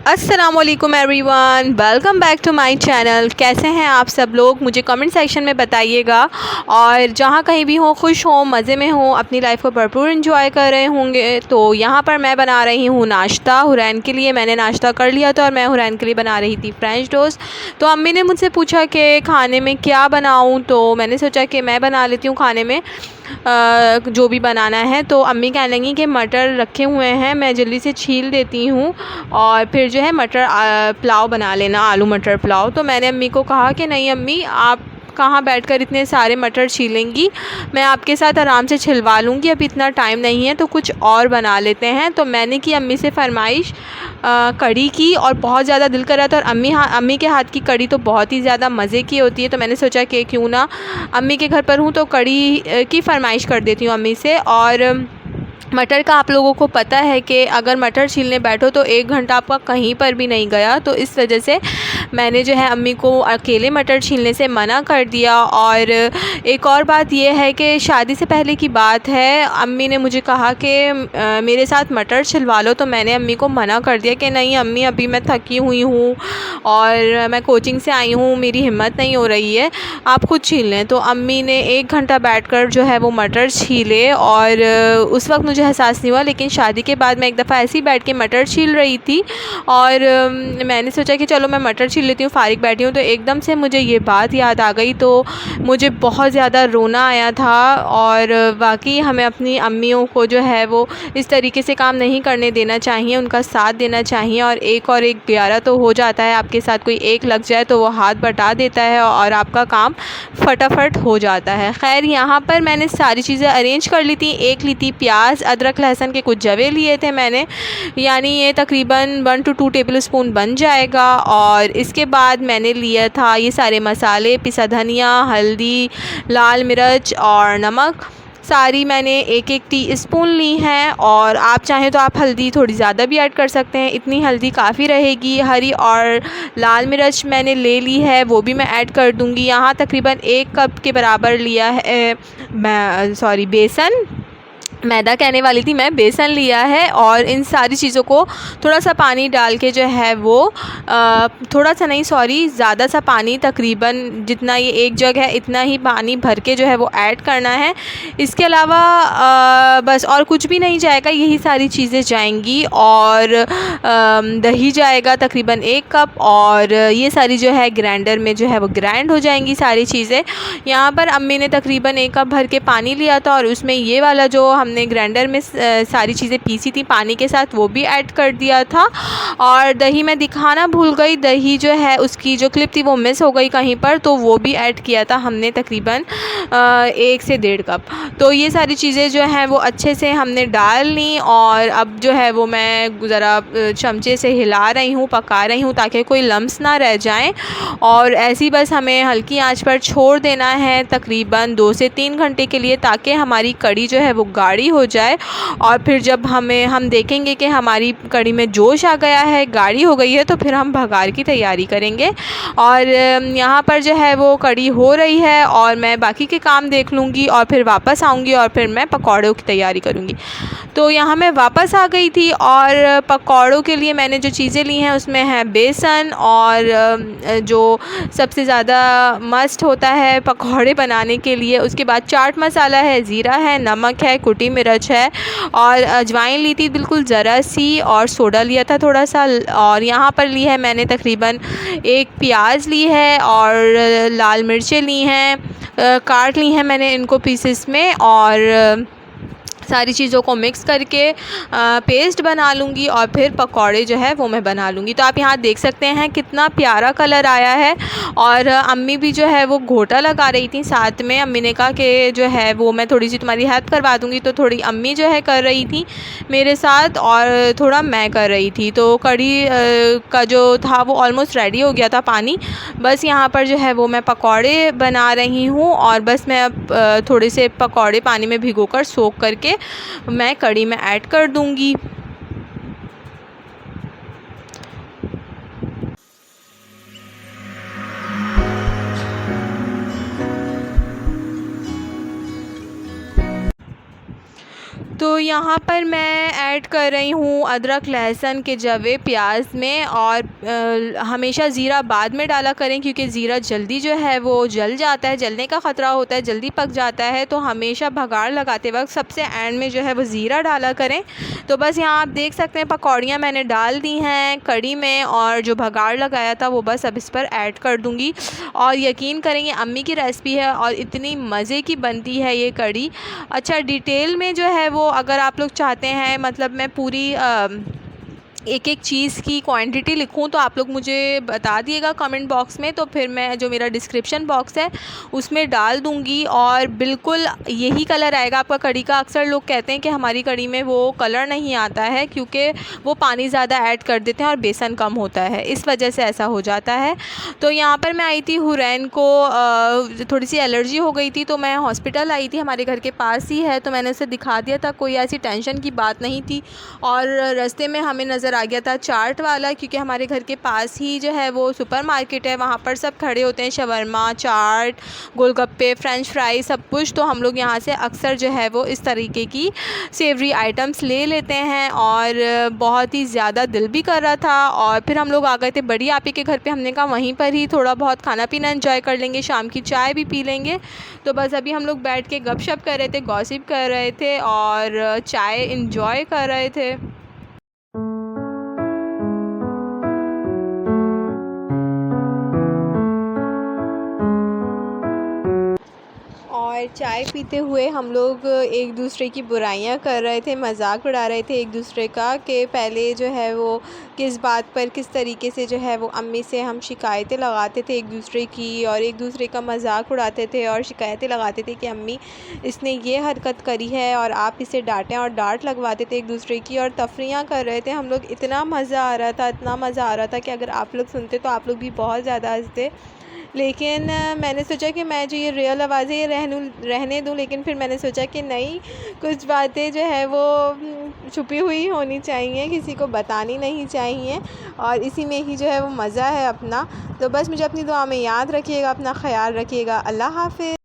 अस्सलामुअलैकुम everyone, welcome back to my channel. कैसे हैं आप सब लोग, मुझे कमेंट सेक्शन में बताइएगा। और जहाँ कहीं भी हो, खुश हो, मज़े में हो, अपनी लाइफ को भरपूर एंजॉय कर रहे होंगे। तो यहाँ पर मैं बना रही हूँ नाश्ता हुरैन के लिए। मैंने नाश्ता कर लिया था और मैं हुरैन के लिए बना रही थी फ्रेंच टोस्ट। तो अम्मी ने मुझसे पूछा कि खाने में क्या बनाऊँ, तो मैंने सोचा कि मैं बना लेती हूँ खाने में जो भी बनाना है। तो अम्मी कहने लगी कि मटर रखे हुए हैं, मैं जल्दी से छील देती हूँ और फिर जो है मटर पुलाव बना लेना, आलू मटर पुलाव। तो मैंने अम्मी को कहा कि नहीं अम्मी, आप कहाँ बैठकर इतने सारे मटर छीलेंगी, मैं आपके साथ आराम से छिलवा लूँगी, अभी इतना टाइम नहीं है, तो कुछ और बना लेते हैं। तो मैंने की अम्मी से फरमाइश कढ़ी की और बहुत ज़्यादा दिल कर रहा था। और अम्मी के हाथ की कढ़ी तो बहुत ही ज़्यादा मज़े की होती है। तो मैंने सोचा कि क्यों ना अम्मी के घर पर हूँ तो कढ़ी की फरमाइश कर देती हूँ अम्मी से। और मटर का आप लोगों को पता है कि अगर मटर छीलने बैठो तो 1 घंटा आपका कहीं पर भी नहीं गया। तो इस वजह से मैंने जो है अम्मी को अकेले मटर छीलने से मना कर दिया। और एक और बात यह है कि शादी से पहले की बात है, अम्मी ने मुझे कहा कि मेरे साथ मटर छिलवा लो। तो मैंने अम्मी को मना कर दिया कि नहीं अम्मी, अभी मैं थकी हुई हूँ और मैं कोचिंग से आई हूँ, मेरी हिम्मत नहीं हो रही है, आप खुद छील लें। तो अम्मी ने 1 घंटा बैठकर जो है वो मटर छीले। और उस वक्त मुझे एहसास नहीं हुआ, लेकिन शादी के बाद मैं एक दफ़ा ऐसे ही बैठ के मटर छील रही थी और मैंने सोचा कि चलो मैं मटर छील लेती हूँ, फ़ारिग बैठी हूँ। तो एकदम से मुझे ये बात याद आ गई, तो मुझे बहुत ज़्यादा रोना आया था। और वाकई हमें अपनी अम्मियों को जो है वो इस तरीके से काम नहीं करने देना चाहिए, उनका साथ देना चाहिए। और एक 11 तो हो जाता है, आपके साथ कोई एक लग जाए तो वो हाथ बटा देता है और आपका काम फटाफट हो जाता है। खैर, यहाँ पर मैंने सारी चीज़ें अरेंज कर ली थी। एक ली थी प्याज, अदरक लहसुन के कुछ जवे लिए थे मैंने, यानी ये तकरीबन 1 to 2 टेबल स्पून बन जाएगा। और इसके बाद मैंने लिया था ये सारे मसाले, पिसा धनिया, हल्दी, लाल मिर्च और नमक, सारी मैंने 1-1 टीस्पून ली हैं। और आप चाहें तो आप हल्दी थोड़ी ज़्यादा भी ऐड कर सकते हैं, इतनी हल्दी काफ़ी रहेगी। हरी और लाल मिर्च मैंने ले ली है, वो भी मैं ऐड कर दूँगी। यहाँ तकरीबन 1 कप के बराबर लिया है बेसन, मैदा कहने वाली थी मैं, बेसन लिया है। और इन सारी चीज़ों को थोड़ा सा पानी डाल के जो है वो थोड़ा सा नहीं, ज़्यादा सा पानी, तकरीबन जितना ये 1 जग है इतना ही पानी भर के जो है वो ऐड करना है। इसके अलावा बस और कुछ भी नहीं जाएगा, यही सारी चीज़ें जाएंगी। और दही जाएगा तकरीबन 1 कप। और ये सारी जो है ग्राइंडर में जो है वो ग्राइंड हो जाएंगी सारी चीज़ें। यहाँ पर अम्मी ने तकरीबन 1 कप भर के पानी लिया था और उसमें ये वाला जो हमने ग्राइंडर में सारी चीज़ें पीसी थी पानी के साथ, वो भी ऐड कर दिया था। और दही मैं दिखाना भूल गई, दही जो है उसकी जो क्लिप थी वो मिस हो गई कहीं पर, तो वो भी ऐड किया था हमने तकरीबन 1 से 1.5 कप। तो ये सारी चीज़ें जो हैं वो अच्छे से हमने डाल ली। और अब जो है वो मैं ज़रा चमचे से हिला रही हूँ, पका रही हूँ ताकि कोई लम्स ना रह जाएं। और ऐसी बस हमें हल्की आंच पर छोड़ देना है तकरीबन 2 से 3 घंटे के लिए, ताकि हमारी कढ़ी जो है वो गाढ़ी हो जाए। और फिर जब हम देखेंगे कि हमारी कढ़ी में जोश आ गया है, गाढ़ी हो गई है, तो फिर हम भगार की तैयारी करेंगे। और यहाँ पर जो है वो कढ़ी हो रही है और मैं बाकी के काम देख लूँगी और फिर वापस आऊँगी और फिर मैं पकौड़ों की तैयारी करूँगी। तो यहाँ मैं वापस आ गई थी और पकौड़ों के लिए मैंने जो चीज़ें ली हैं उसमें है बेसन, और जो सबसे ज़्यादा मस्ट होता है पकौड़े बनाने के लिए, उसके बाद चाट मसाला है, ज़ीरा है, नमक है, कुटी मिर्च है, और अजवाइन ली थी बिल्कुल ज़रा सी, और सोडा लिया था थोड़ा सा। और यहाँ पर ली है मैंने तकरीबन 1 प्याज ली है और लाल मिर्चें ली हैं, काट ली हैं मैंने इनको पीसेस में। और सारी चीज़ों को मिक्स करके पेस्ट बना लूँगी और फिर पकौड़े जो है वो मैं बना लूँगी। तो आप यहाँ देख सकते हैं कितना प्यारा कलर आया है। और अम्मी भी जो है वो घोटा लगा रही थी साथ में। अम्मी ने कहा कि जो है वो मैं थोड़ी सी तुम्हारी हेल्प करवा दूँगी, तो थोड़ी अम्मी जो है कर रही थी मेरे साथ और थोड़ा मैं कर रही थी। तो कढ़ी का जो था वो ऑलमोस्ट रेडी हो गया था पानी, बस यहाँ पर जो है वो मैं पकौड़े बना रही हूँ। और बस मैं अब थोड़े से पकौड़े पानी में भिगोकर सोख करके मैं कढ़ी में ऐड कर दूंगी। तो तो यहाँ पर मैं ऐड कर रही हूँ अदरक, लहसुन के जवे प्याज में। और हमेशा ज़ीरा बाद में डाला करें क्योंकि ज़ीरा जल्दी जो है वो जल जाता है, जलने का ख़तरा होता है, जल्दी पक जाता है। तो हमेशा भगाड़ लगाते वक्त सबसे एंड में जो है वो ज़ीरा डाला करें। तो बस यहाँ आप देख सकते हैं पकौड़ियाँ मैंने डाल दी हैं कढ़ी में, और जो भगाड़ लगाया था वो बस अब इस पर ऐड कर दूँगी। और यकीन करेंगे अम्मी की रेसिपी है और इतनी मज़े की बनती है ये कढ़ी। अच्छा, डिटेल में जो है वो अगर आप लोग चाहते हैं मतलब मैं पूरी एक एक चीज़ की क्वांटिटी लिखूं तो आप लोग मुझे बता दिएगा कमेंट बॉक्स में, तो फिर मैं जो मेरा डिस्क्रिप्शन बॉक्स है उसमें डाल दूंगी। और बिल्कुल यही कलर आएगा आपका कढ़ी का। अक्सर लोग कहते हैं कि हमारी कढ़ी में वो कलर नहीं आता है क्योंकि वो पानी ज़्यादा ऐड कर देते हैं और बेसन कम होता है, इस वजह से ऐसा हो जाता है। तो यहाँ पर मैं आई थी, हुरैन को थोड़ी सी एलर्जी हो गई थी तो मैं हॉस्पिटल आई थी, हमारे घर के पास ही है। तो मैंने उसे दिखा दिया था, कोई ऐसी टेंशन की बात नहीं थी। और रास्ते में हमें नज़र आ गया था चाट वाला, क्योंकि हमारे घर के पास ही जो है वो सुपरमार्केट है, वहाँ पर सब खड़े होते हैं, शवरमा, चाट, गोलगप्पे, फ्रेंच फ्राई, सब कुछ। तो हम लोग यहाँ से अक्सर जो है वो इस तरीके की सेवरी आइटम्स ले लेते हैं। और बहुत ही ज़्यादा दिल भी कर रहा था। और फिर हम लोग आ गए थे बड़ी आपी के घर पे, हमने कहा वहीं पर ही थोड़ा बहुत खाना पीना एंजॉय कर लेंगे, शाम की चाय भी पी लेंगे। तो बस अभी हम लोग बैठ के गपशप कर रहे थे, गॉसिप कर रहे थे और चाय एंजॉय कर रहे थे। और चाय पीते हुए हम लोग एक दूसरे की बुराइयां कर रहे थे, मजाक उड़ा रहे थे एक दूसरे का कि पहले जो है वो किस बात पर किस तरीके से जो है वो अम्मी से हम शिकायतें लगाते थे एक दूसरे की, और एक दूसरे का मजाक उड़ाते थे और शिकायतें लगाते थे कि अम्मी इसने ये हरकत करी है और आप इसे डांटें, और डांट लगवाते थे एक दूसरे की और तफरियाँ कर रहे थे हम लोग। इतना मज़ा आ रहा था, इतना मज़ा आ रहा था कि अगर आप लोग सुनते तो आप लोग भी बहुत ज़्यादा हंसते। लेकिन मैंने सोचा कि मैं जो ये रियल आवाज़ें रहने दूँ, लेकिन फिर मैंने सोचा कि नहीं, कुछ बातें जो है वो छुपी हुई होनी चाहिए, किसी को बतानी नहीं चाहिए, और इसी में ही जो है वो मज़ा है अपना। तो बस मुझे अपनी दुआ में याद रखिएगा, अपना ख्याल रखिएगा। अल्लाह हाफ़िज़।